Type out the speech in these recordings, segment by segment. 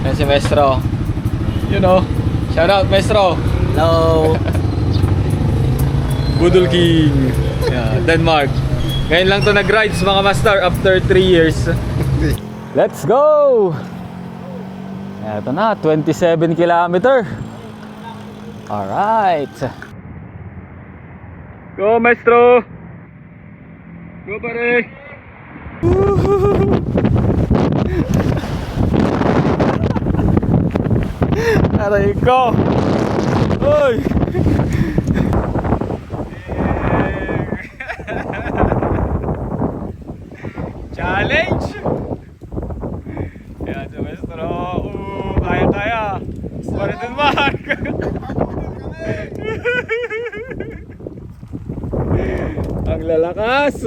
Yan si Maestro. You know. Shout out, Maestro. Hello. Budol King. Yeah, Denmark. Ngayon lang to nag-rides mga master after 3 years. Let's go! Eto na, 27 kilometer. Alright. Go, Maestro! Go, pare! Aray ko! Uy! Challenge! Yan si Maestro. Kaya-kaya. Para dun, Mark. Ang lalakas.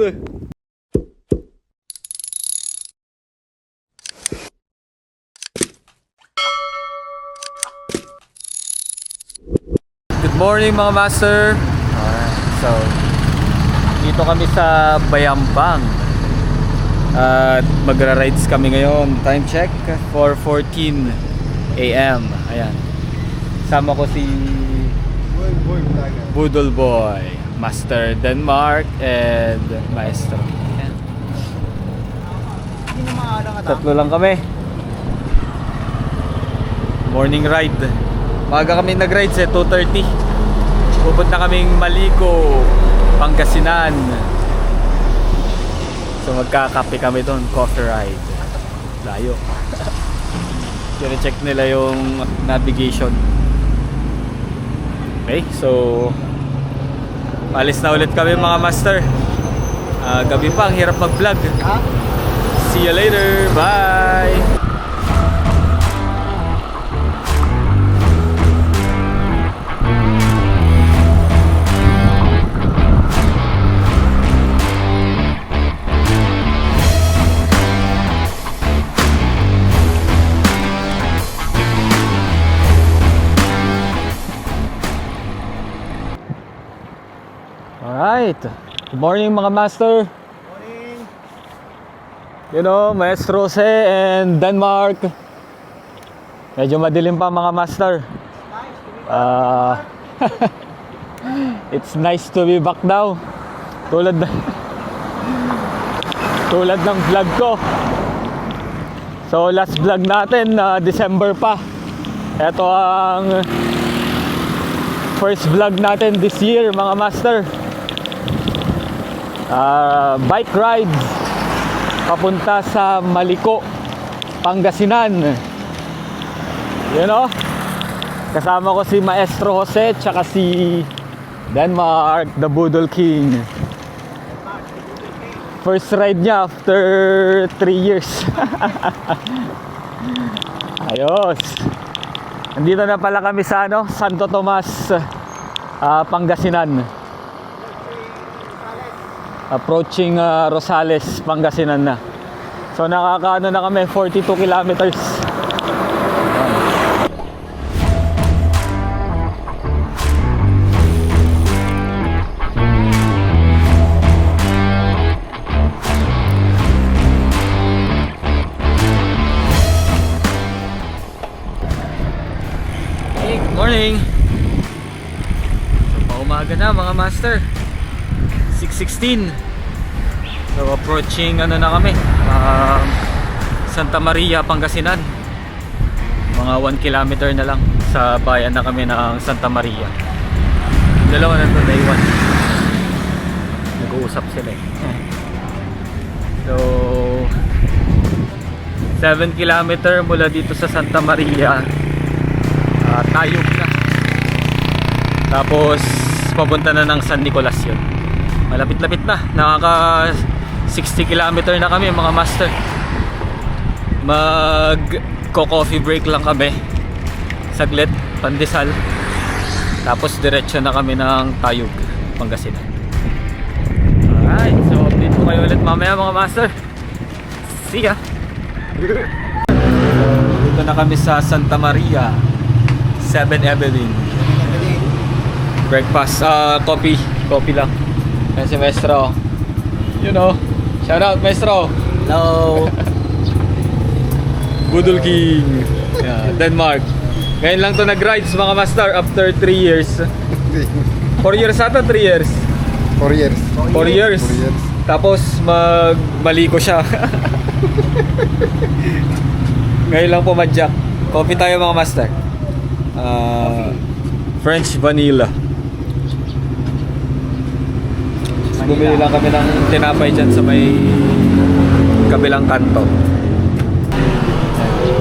Good morning mga master. Alright, so dito kami sa Bayambang. At magra-rides kami ngayon. Time check 4:14 AM. Ayan. Sama ko si Budol Boy, Master Denmark, and Maestro. Ayan. Tatlo lang kami. Morning ride. Maga kami nag-rides 2:30. Pupunta kaming Maliko, Pangasinan. So magkakape kami doon, coffee ride. Layo. Check nila yung navigation. Okay, so alis na ulit kami mga master. Gabi pa, ang hirap mag-vlog. See you later, bye! Alright, good morning mga master. Morning. You know, Maestro Jose and Denmark. Medyo madilim pa mga master. It's nice to be back now. Tulad ng vlog ko. So last vlog natin December pa. Ito ang first vlog natin this year mga master. Bike rides papunta sa Maliko, Pangasinan. You know, kasama ko si Maestro Jose tsaka si Denmark, the Budol King. First ride niya after 3 years. Ayos. Nandito na pala kami sa Santo Tomas, Pangasinan. Approaching Rosales, Pangasinan na. So nakakaano na kami, 42 kilometers. Hey, good morning. So paumaga na mga master. 6:16. So approaching na kami, Santa Maria, Pangasinan. Mga 1 kilometer na lang sa bayan na kami ng Santa Maria. Dalawa na ito na iwan. Nag-uusap sila eh. So 7 kilometer mula dito sa Santa Maria, Tayog na. Tapos papunta na ng San Nicolas yun. Malapit-lapit na. Nakaka 60 kilometer na kami mga master. Mag-coffee break lang kami. Saglit, pandesal. Tapos diretso na kami ng Tayog, Pangasinan. Alright, so update ko kayo ulit mamaya mga master. See ya! Dito na kami sa Santa Maria, 7 Evelyn. Breakfast, coffee lang. Yan si Maestro. You know. Shout out, Maestro. Hello. Budol King. Yeah, Denmark. Ngayon lang to nag-rides mga master after 3 years. 4 years ata, 3 years. 4 years. 4 years. 4 years. Tapos maliko siya. Ngayon lang pumadyak. Coffee tayo mga master. French vanilla. Bumili lang kami ng tinapay dyan sa may kabilang kanto.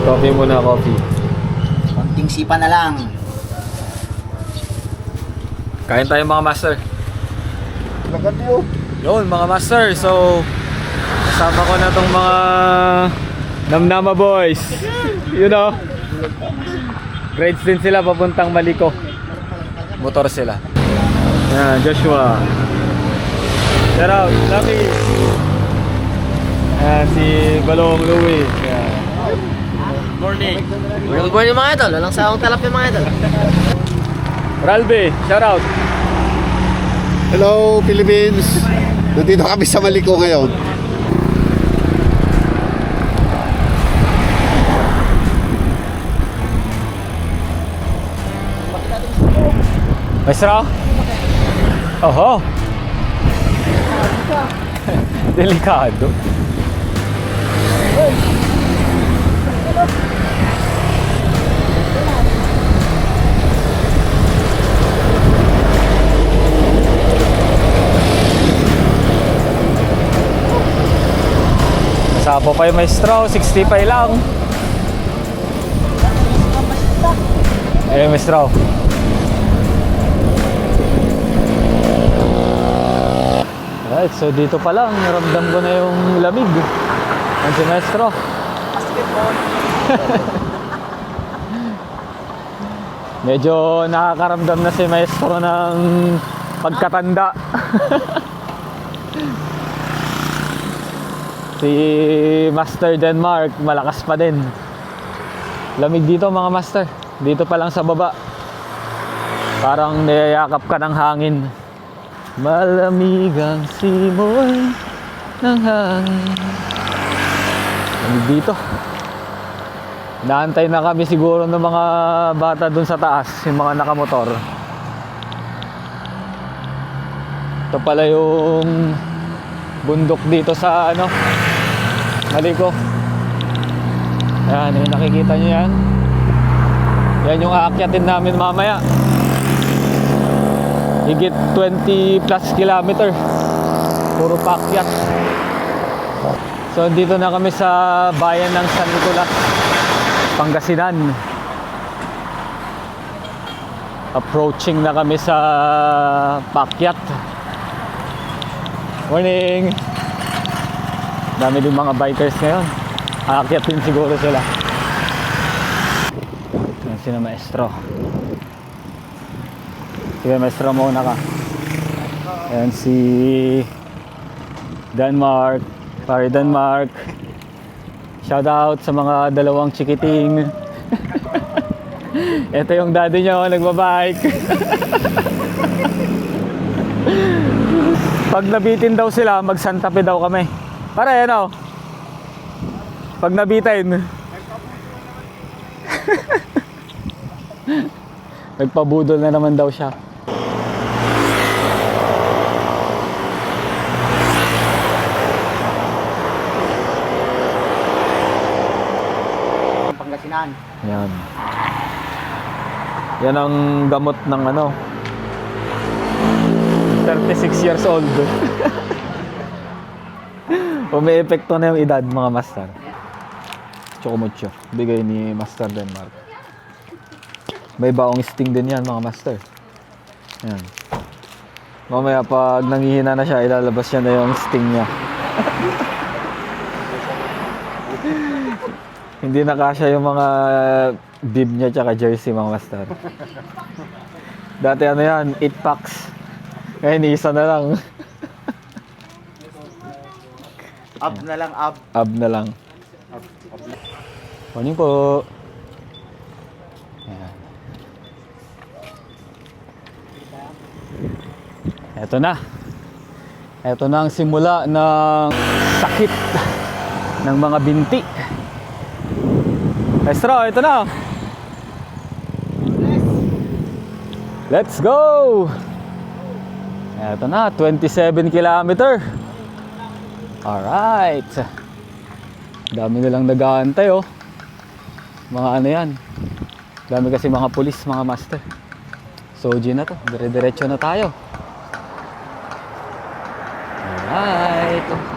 Coffee muna, coffee. Konting sipa na lang. Kain tayo mga master. Lagan niyo. Yun mga master, so kasama ko na tong mga Namnama boys. You know, grades din sila papuntang Maliko. Motor sila. Yan, Joshua. Shout out, Lucky. Yan, si Balong Louie. Yan. Morning. Good morning mga idol. Walang sawang talap yung mga idol. Ralbe, shout out. Hello, Philippines. Nandito kami sa Maliko ngayon. Maestro? Oho. Delikado. Sapo pa yung maestro, 60 pa lang. Eh, maestro. Alright, so dito pa lang, naramdam ko na yung lamig. Ang si maestro. Medyo nakakaramdam na si maestro ng pagkatanda. Si Master Denmark, malakas pa din. Lamig dito mga master. Dito pa lang sa baba. Parang niyayakap ka ng hangin. Malamig ang simoy ng hangin. Lamig dito. Naantay na kami siguro ng mga bata dun sa taas, yung mga nakamotor. Ito pala yung bundok dito sa ano, Maliko. Ayan, yung nakikita nyo yan. Yan yung aakyatin namin mamaya. Higit 20 plus kilometer. Puro paakyat. So dito na kami sa bayan ng San Nicolas, Pangasinan. Approaching na kami sa paakyat. Morning! Dami din mga bikers ngayon. Aakyat din siguro sila. Yan sila maestro. Sige maestro, muna ka. Ayan si Denmark. Pare Denmark. Shout out sa mga dalawang chikiting. Ito yung daddy nyo nagbabike. Pag nabitin daw sila, mag Santa Fe daw kami. Pare, ano? Pag nabitin. Nagpabudol na naman daw siya. Pangasinan. Yan. Yan ang gamot ng ano, 36 years old. Umi-epekto na yung edad mga master. Chocomucho, bigay ni Master Denmark. May baong sting din yan mga master. Yan. Mamaya pag nangihina na siya, ilalabas niya na yung sting niya. Hindi na kasya yung mga bib niya tsaka jersey mga master. Dati ano yan, 8 packs. Ngayon isa na lang. Ab na lang, ab. Ab na lang. Morning po. Ayan. Eto na. Eto na ang simula ng sakit ng mga binti. Maestro, ito na. Let's go! Eto na, 27 kilometer. Alright. Dami nilang nag-aantay oh. Mga ano yan. Dami kasi mga pulis, mga master. So G na to, dire-diretso na tayo. Alright.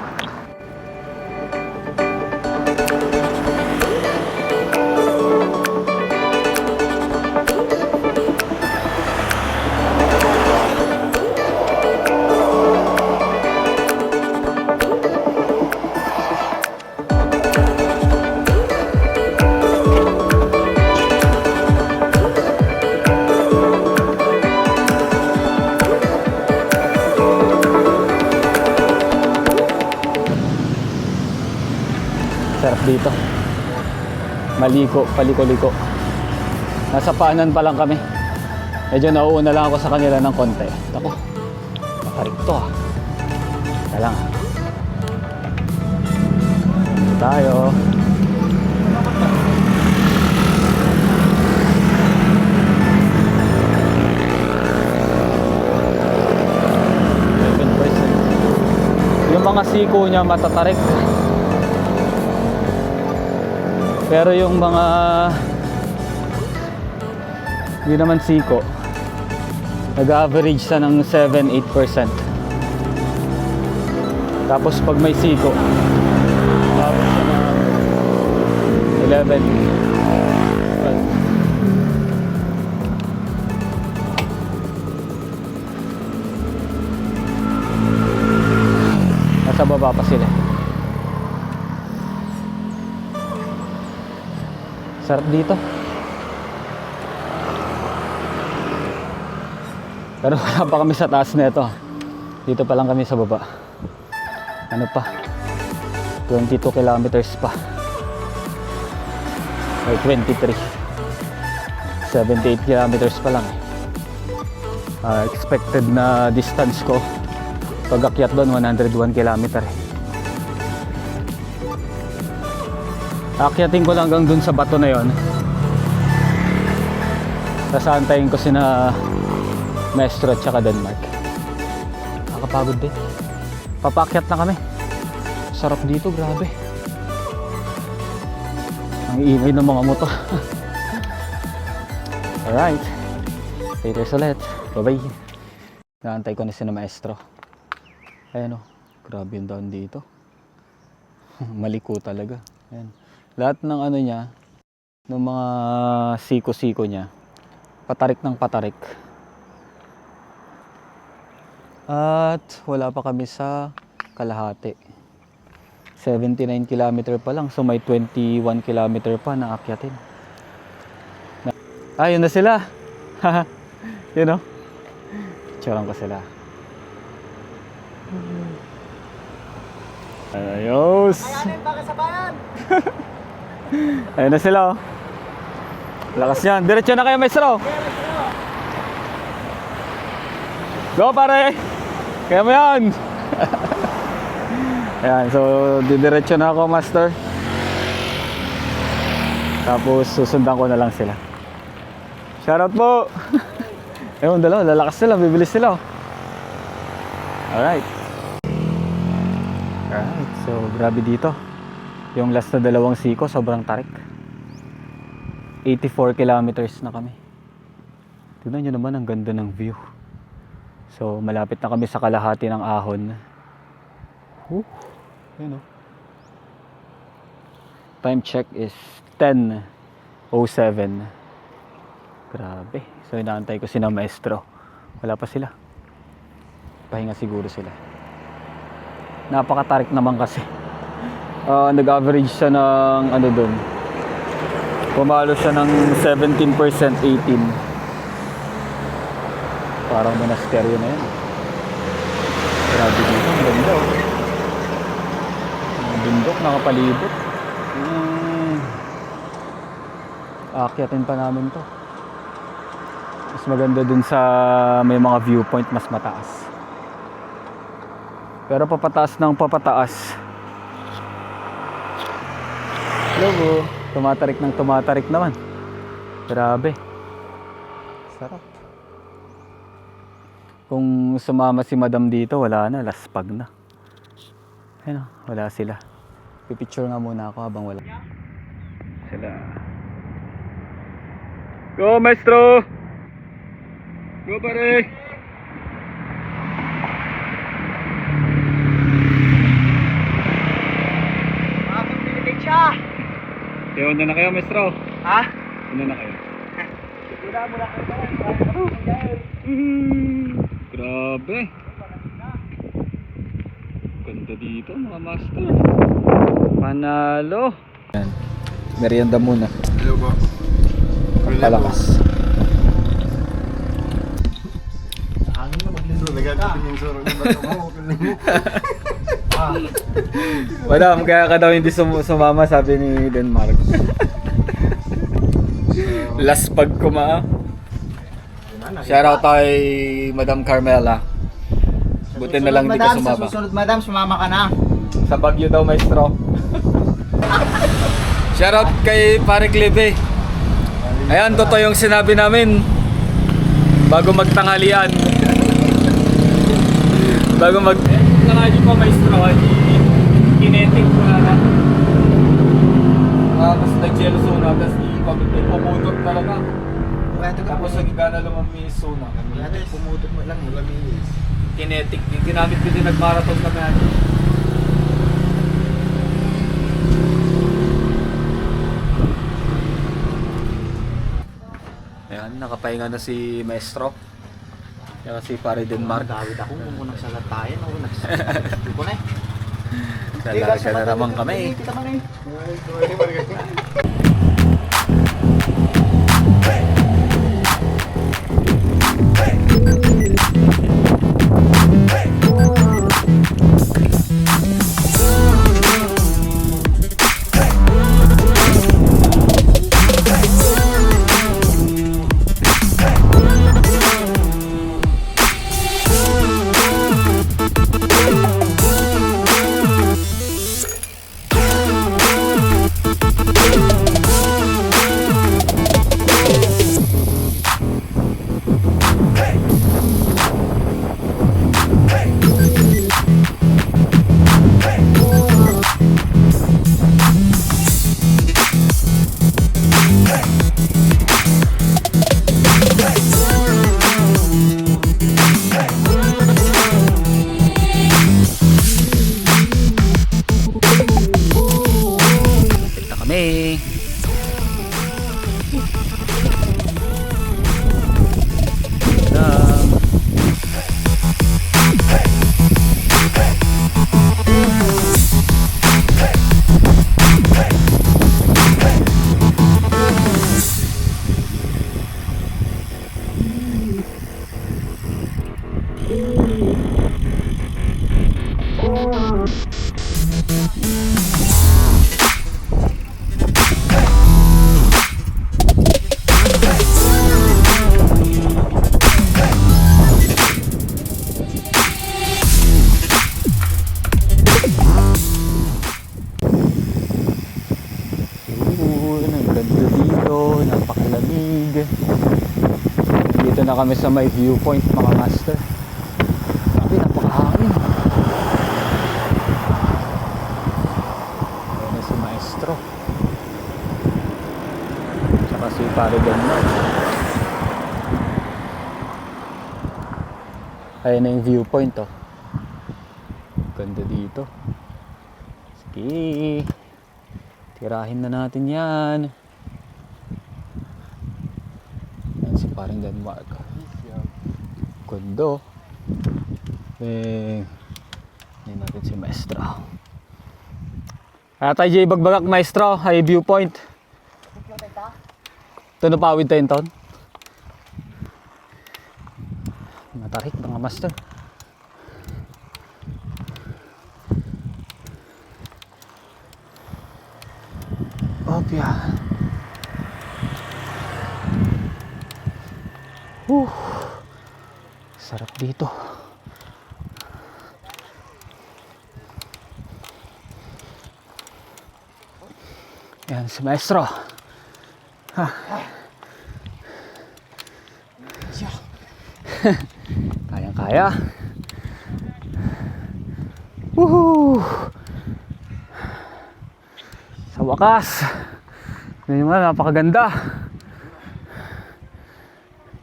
Sarap dito. Maliko, paliko-liko. Nasa paanan pa lang kami. Medyo nauuna lang ako sa kanila ng konti. Ako, makarik to ah. Teka lang. Dito tayo. Yung mga siko niya matatarik. Pero yung mga hindi naman siko, nag-average sa ng 7-8%. Tapos pag may siko, tapos sa ng 11. Nasa baba pa sila. Sarap dito. Pero wala pa kami sa taas na ito. Dito pa lang kami sa baba. Ano pa? 22 kilometers pa. Or 23. 78 kilometers pa lang. Expected na distance ko pag-akyat doon 101 kilometer. Akyatin ko lang hanggang dun sa bato na yon. Sasantayin ko sina Maestro at saka Denmark. Nakakapagod din. Papakyat na kami. Sarap dito, grabe. Ang ingay ng mga motor. Alright. Later ulit. Bye bye. Naantay ko na sina Maestro. Ayan o. Grabe yung down dito. Maliko talaga. Ayan. Lahat ng ano niya, ng mga siko-siko niya, patarik ng patarik. At wala pa kami sa kalahati. 79 km pa lang, so may 21 km pa na akyatin. Yun na sila. Yun o. Picturean ko sila. Ayos! Ayanin baka sa bayan! Ayun na sila oh. Lakas yan. Diretso na kayo, Maestro. Go pare. Kaya mo yan. Ayan, so didiretso na ako, Master. Tapos susundan ko na lang sila. Shoutout po. Ayun, dalawa, lalakas sila, bibilis sila. Alright. Alright, so grabe dito. Yung last na dalawang siko, sobrang tarik. 84 kilometers na kami. Tignan nyo naman, ang ganda ng view. So malapit na kami sa kalahati ng ahon. Yun o. Time check is 10:07. Grabe. So inaantay ko sina Maestro. Wala pa sila. Pahinga siguro sila. Napakatarik naman kasi. Nag-average siya ng ano doon. Pumalo siya ng 17%, 18. Parang monasteryo na yan. Grabe dito, ang ganda oh. Ang bundok, nakapalibot. Aakyatin pa namin to. Mas maganda dun sa may mga viewpoint, mas mataas. Pero papataas ng papataas. Logo, tumatarik ng tumatarik naman. Grabe. Sarap. Kung sumama si madam dito, wala na, laspag na. Ayun, wala sila. Pipicture nga muna ako habang wala sila. Go, maestro! Go, pare! Habang pinilig siya. Kaya una na kayo, maestro. Ha? Una na kayo. Mula kayo. Grabe. Ganda dito mga master. Panalo. Yan. Merienda muna. Hello po. Palakas. Hangin na magliso. Nagagatin yung suro ng bato mo. Madam, kaya ka daw hindi sumama, sabi ni Denmark. Last pag kumaa. Shoutout kay Madam Carmela. Buti na lang hindi ka sumama. Sa susunod, madam, sumama ka na. Sa Baguio daw, maestro. Shoutout kay Pare Clive. Ayan, totoo yung sinabi namin bago magtanghalian. Bago tanghali pa, maestro. Kinetic ko na lang. Tapos nag-gelo suna, tapos ipaputot talaga. Tapos nagigana lumami yung suna. Pumutot mo lang. Kinetic. Yung ginamit ko din nag-marathon kami. Ayan, nakapahinga na si Maestro. Kaya si Pare Denmark. Dawid ako kung unang salatayan. Ako nagsasabi ko na eh. Dalaga na naman kami. Kita man eh. Dito na kami sa may viewpoint mga master. Grabe, napakahangin. Ayan na si Maestro. Tsaka si Pare Denmark. Ayan na yung viewpoint oh. Ganda dito. Sige. Tirahin na natin yan. Si Paring Denmark. Kondo. Hindi natin si Maestro. Tayo Jay Bagbagak Maestro. Ay viewpoint. Ito na pawid tayo taon. Matarik mga master. Opya. Sarap dito. Yan si Maestro. Kayang-kaya. Woohoo! Sa wakas. Ngayon nga, napakaganda.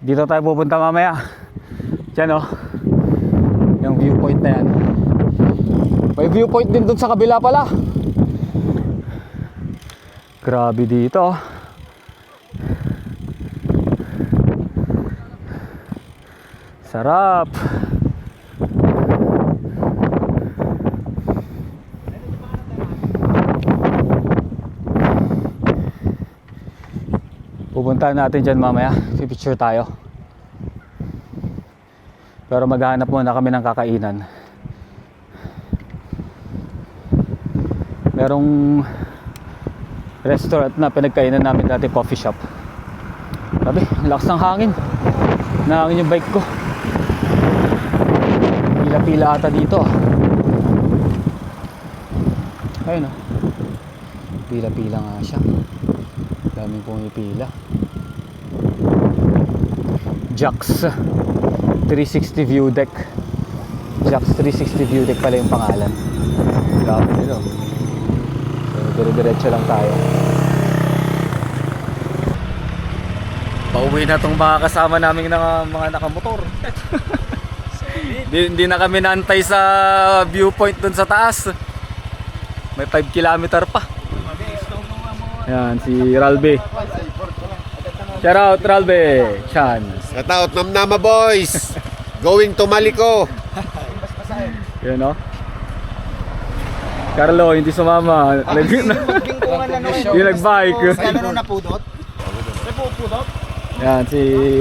Dito tayo pupunta mamaya. Diyan oh. Yung viewpoint na yan. May viewpoint din dun sa kabila pala. Grabe dito. Sarap. Pupuntahan natin dyan mamaya. Picture tayo. Pero maghahanap muna kami ng kakainan. Merong restaurant na pinagkainan namin dati, coffee shop. Grabe, ang lakas ng hangin. Nahangin yung bike ko. Pila-pila ata dito ah. Ayun oh. Pila-pila nga siya. Daming pumipila. Jax 360 view deck. Jax 360 view deck pala yung pangalan. Grabe nito. So, dire-diretso lang tayo. Pauwi na tong mga kasama namin ng mga nakamotor. Hindi na kami naantay sa viewpoint dun sa taas. May 5 kilometer pa. Yan, si Ralbe. Shout out Ralbe. Chan. Shout out Namnama boys. Going to Maliko. Yan o. Carlo, hindi sumama. Yung nag-bike. Ano na pudot? Yan, si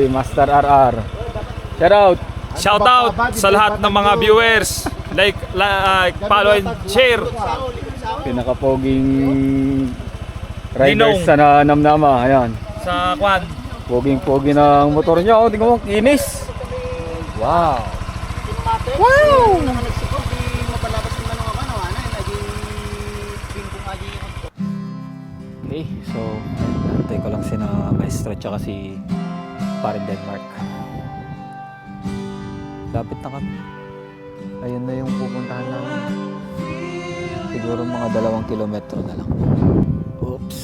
Master RR. Shout out. Shout out sa lahat ng mga viewers. Like, follow and share. Pinakapoging riders Ninong. sa Namnama. Ayan. Sa Kwan. Poging-pogi ng motor niya. Tingnan mo, kinis. Wow. Wow! Nang nagsikog, di mapalabas naman ng ano, naging pingpong aji. Okay, so nantay ko lang si na Maestro tsaka si Parin Denmark. Lapit na kami. Ayun na yung pupuntahan namin. Siguro mga 2 kilometro na lang. Oops.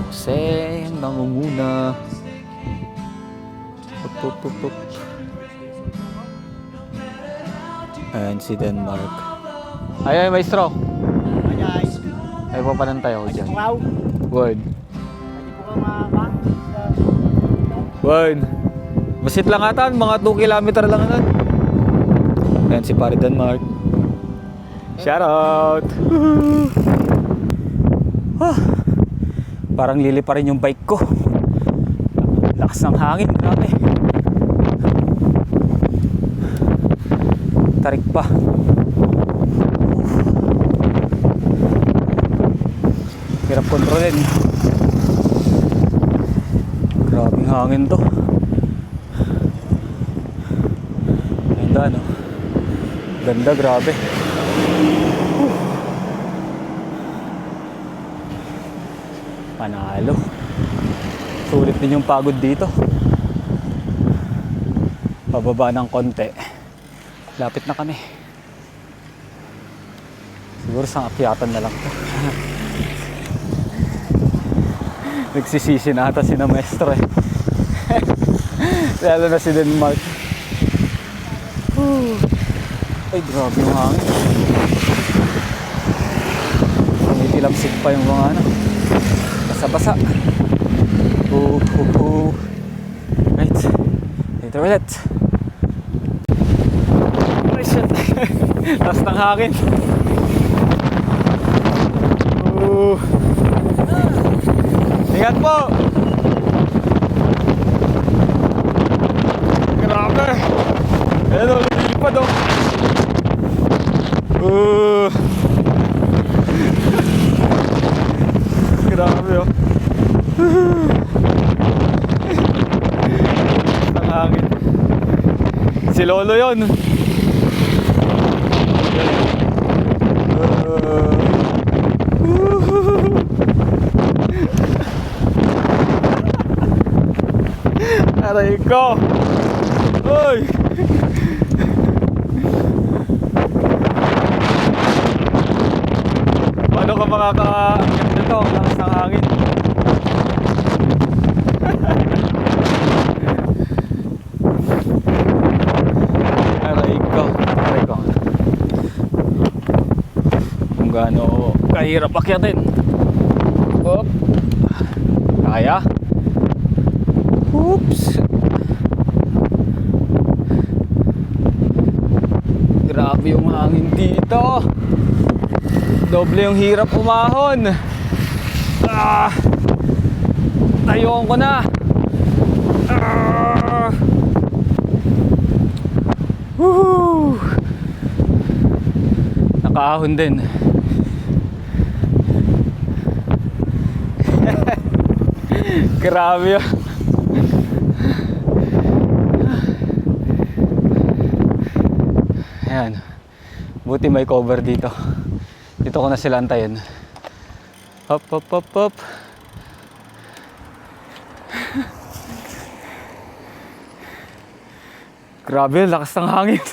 Seng nangunguna. Pup. Ayan si Denmark. Ay, maestro. Guys, Ay, papanan tayo dyan. wow. Word. Hindi ko ka Word. Masit lang ata, mga 2 kilometer lang yan. Ayan si Pare Denmark. Shout out! Parang lili pa rin yung bike ko. Lakas ng hangin, grabe. Tarik pa. Hirap kontrolin. Grabing hangin to. Ganda no. Ganda, grabe. Panalo. Sulit din yung pagod dito. Pababa ng konti. Lapit na kami. Siguro sa akyatan na lang to. Nagsisisi na ata si na maestro eh. Lalo na si Denmark. Ay, grabe yung hangin. Nitilamsik pa yung mga ano. Basa-basa. Right. Dito ulit. Ay, shit. Taas ng hangin. Ingat po. Grabe. Ayan ulit. lumipad oh. Grabe oh. Ang hangin. Si Lolo yon. Aray ko. Uy. Paano ka makaka-akyat nito? Ang lakas ng hangin. Aray ko. Aray ko. Kung gaano kahirap akyatin. Hop. Kaya. Oops. Grabe yung hangin dito. Doble yung hirap umahon. Tayuan ko na. Nakaahon din. Grabe yun. Ayan. Buti may cover dito. Dito ko na sila antayin. Hop, hop, hop, hop. Grabe, lakas ng hangin.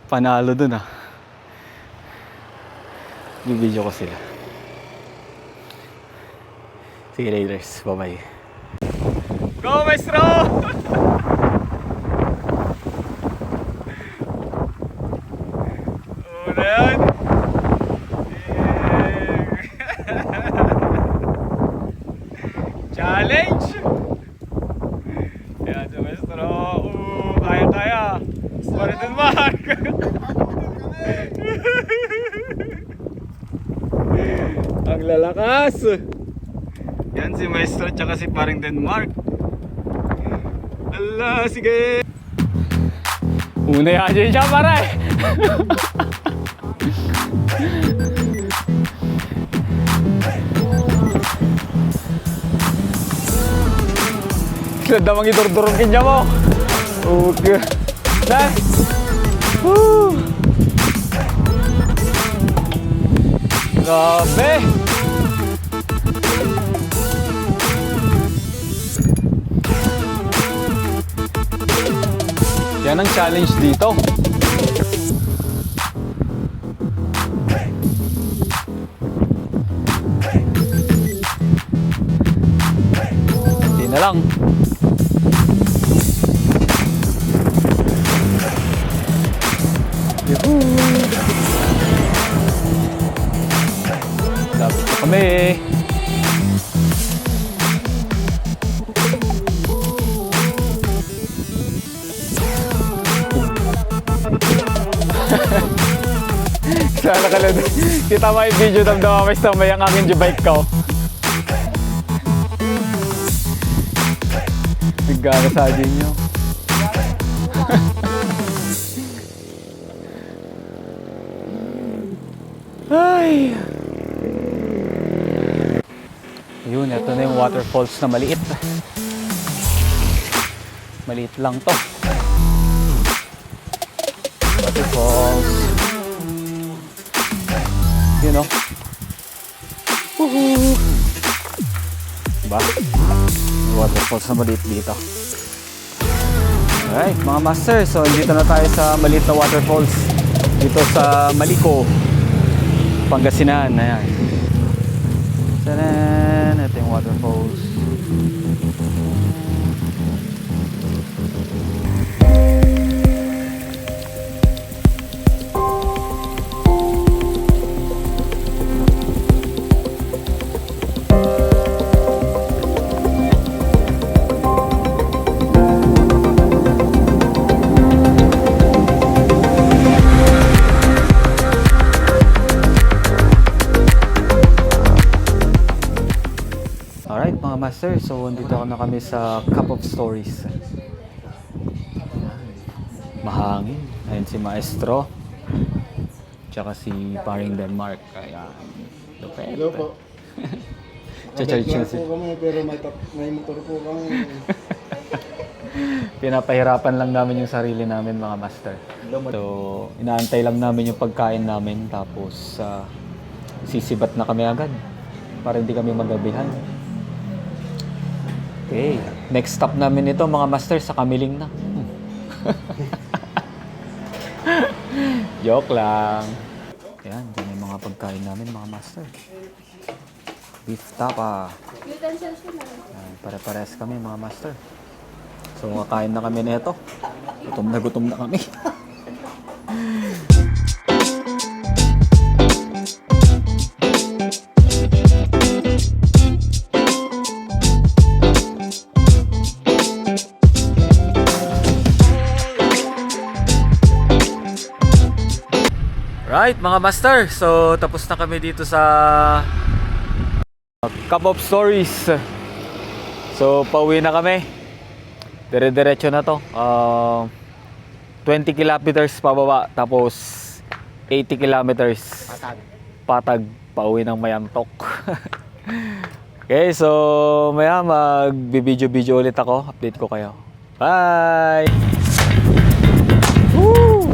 Panalo dun ah. Bibidyo ko sila. Sige, Raiders. Bye-bye. Go, Maestro! Una yan. Challenge! Yan, si Maestro. Kaya-kaya. Paritin Mark. Ang lalakas. Yan si Maestro tsaka si paring Denmark. Ala, sige. Una yan dyan siya, pare. Ganda mang idurdurungin niya mo. Okay. Na. Woo. Grabe. Yan ang challenge dito. Hindi na lang. Yuhuu! Lapit na kami. Sana ka lang. Kita mo yung video damdama may samay ang aking bike ko. Nagkaka sa akin nyo. Ay. Yun, ito na yung waterfalls na maliit. Maliit lang to. Waterfalls. You know. Woohoo! Diba? Waterfalls na maliit dito. Alright, mga master. So, dito na tayo sa maliit na waterfalls. Dito sa Malico, Pangasinan. Ayan. Tanan! Ito yung waterfalls. Alright mga master, so dito na kami sa Cup of Stories. mahangin. Ayun si Maestro. Tsaka si Paring Denmark. Kaya, lupet. Hello po. Chachalchin Nag-vlog po kami pero may motor po kami. Pinapahirapan lang namin yung sarili namin, mga master. So, inaantay lang namin yung pagkain namin. Tapos, sisibat na kami agad. Para hindi kami magabihan. Okay. Next stop namin ito, mga master, sa Kamiling na. Joke lang. Ayan, dyan yung mga pagkain namin, mga master. Beef tapa. Ayan, pare-pares kami, mga master. So, kakain na kami nito. Gutom na kami. Right, mga master. So, tapos na kami dito sa Cup of Stories. So, pauwi na kami. Dire-diretso na to. 20 kilometers pababa. Tapos, 80 kilometers patag pauwi ng Mayantok. Okay, so maya mag-video ulit ako. Update ko kayo. Bye! Woo!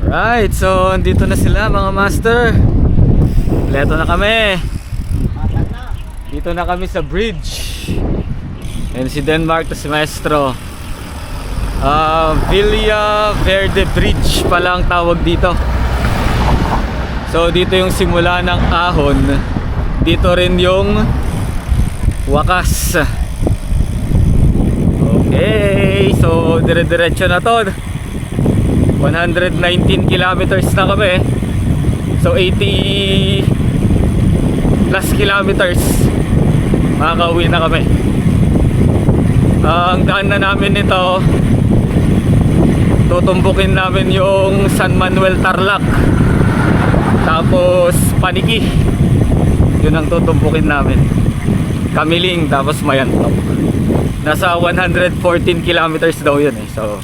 Right, so andito na sila, mga master. Leto na kami. Dito na kami sa bridge. And si Denmark to si Maestro. Villa Verde Bridge pala ang tawag dito. So dito yung simula ng ahon. Dito rin yung wakas. Okay, so dire-diretso na to. 119 kilometers na kami. So 80 plus kilometers makakauwi na kami. Ang daan na namin ito, tutumbukin namin yung San Manuel Tarlac, tapos Paniki. Yun ang tutumbukin namin. Kamiling, tapos Mayantok. Nasa 114 kilometers daw yun eh. So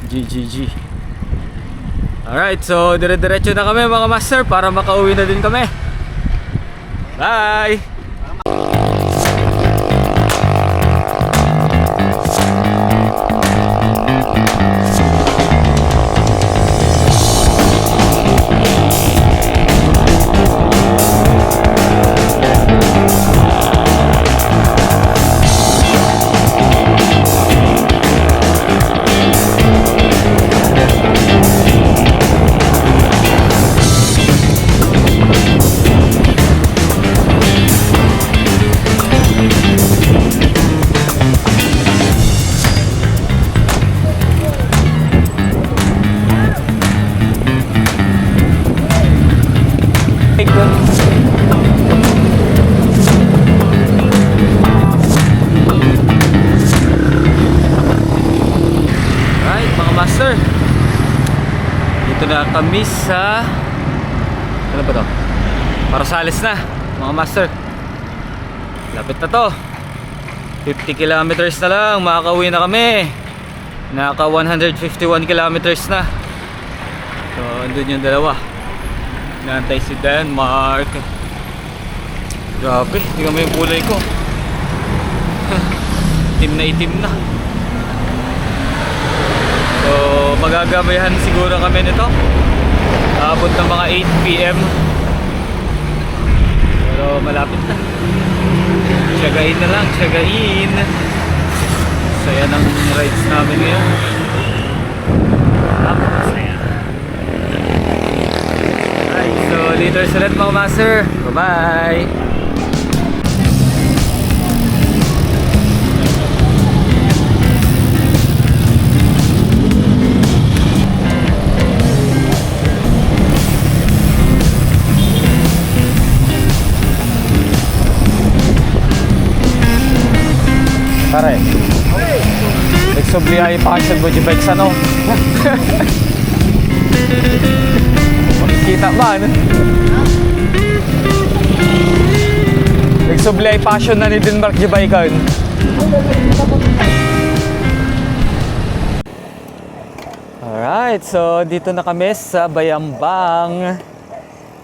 GGG. Alright, so dire-diretso na kami, mga master, para makauwi na din kami. Bye! na kami sa... Ano ba to? Parosales na, mga master. Lapit na to. 50 kilometers na lang, makakauwi na kami. Naka 151 kilometers na. So, andun yung dalawa. Naantay si Denmark. Grabe, tingnan mo yung kulay ko. Itim na itim na. So, magagabayan siguro kami nito. Abot ng mga 8 PM. Pero malapit na. Tiyagain na lang, tiyagain. Saya ng rides namin ngayon. Napakasaya. Alright, so later ulit mga master. Bye-bye. Pare, nagsublihay pa kasi sa Boji Bikes ano? Makikita ba ano? Nagsublihay passion na ni Denmark Jibaikan. Alright, so dito na kami sa Bayambang.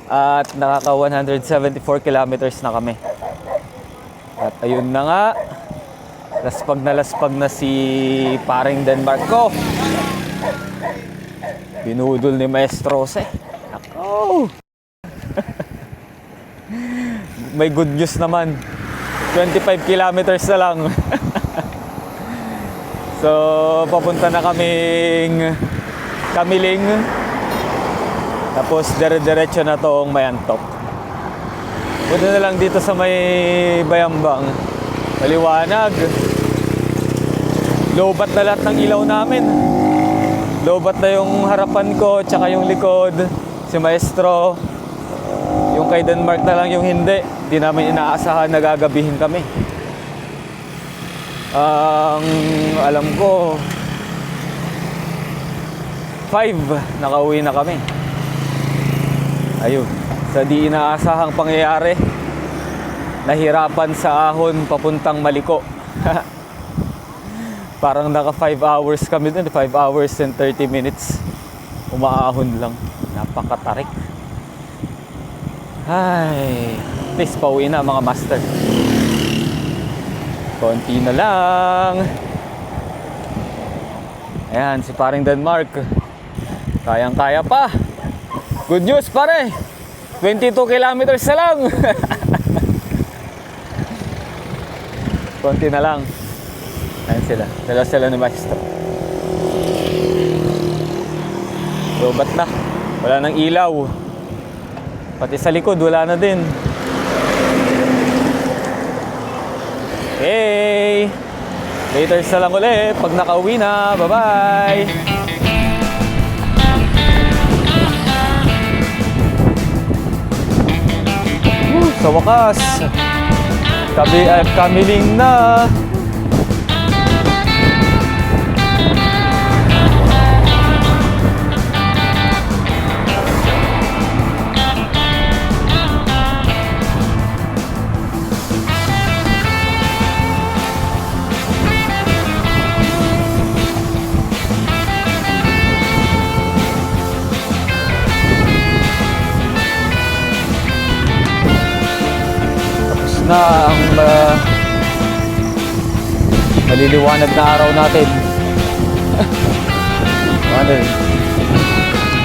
At nakaka 174 kilometers na kami. At ayun na nga. Laspag na si paring Denmark ko. Pinudol ni Maestro Jose. Ako. May good news naman. 25 kilometers na lang. So, papunta na kaming Kamiling. Tapos dire-diretso na tong Mayantok. Punta na lang dito sa may Bayambang. Maliwanag. Lobat na lahat ng ilaw namin. Lobat na yung harapan ko, tsaka yung likod. Si Maestro. Yung kay Denmark na lang yung hindi. Hindi namin inaasahan na gagabihin kami. Ang alam ko 5 nakauwi na kami. Ayun. Sa di inaasahang pangyayari, nahirapan sa ahon papuntang Maliko. Parang naka 5 hours kami dun. 5 hours and 30 minutes. Umaahon lang. Napakatarik. Ay, at least pauwi na mga master. Konti na lang. Ayan, si paring Denmark. Kayang-kaya pa. Good news pare. 22 kilometers na lang. Konti na lang. Ayan sila. Dala sila ni Maestro. Lobat na. Wala nang ilaw. Pati sa likod, wala na din. Hey! Later na lang ulit pag nakauwi na. Bye-bye! Sa wakas, Kamiling na. Na ang maliliwanag na araw natin. Ano?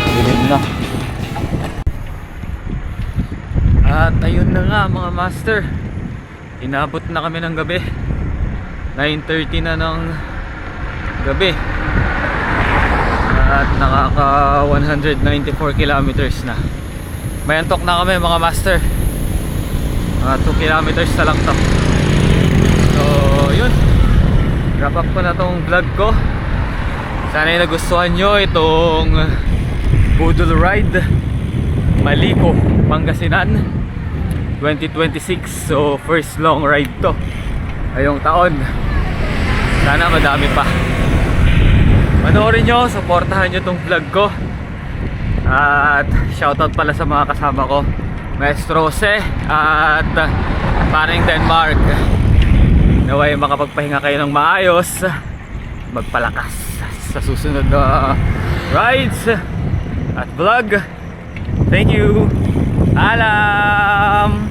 Dilim na. At ayun na nga mga master. Inabot na kami ng gabi. 9:30 na ng gabi. At nakaka 194 kilometers na. Mayantok na kami mga master. 2 kilometers na lang to. So yun, wrap up ko na tong vlog ko. Sana yung nagustuhan nyo itong Budol Ride Maliko, Pangasinan 2026. So first long ride to ngayong taon. Sana madami pa. Panoorin nyo, supportahan nyo tong vlog ko. At shoutout pala sa mga kasama ko, Maestro Jose at Paring Denmark. Naway makapagpahinga kayo ng maayos, magpalakas sa susunod na rides at vlog. Thank you. Alam.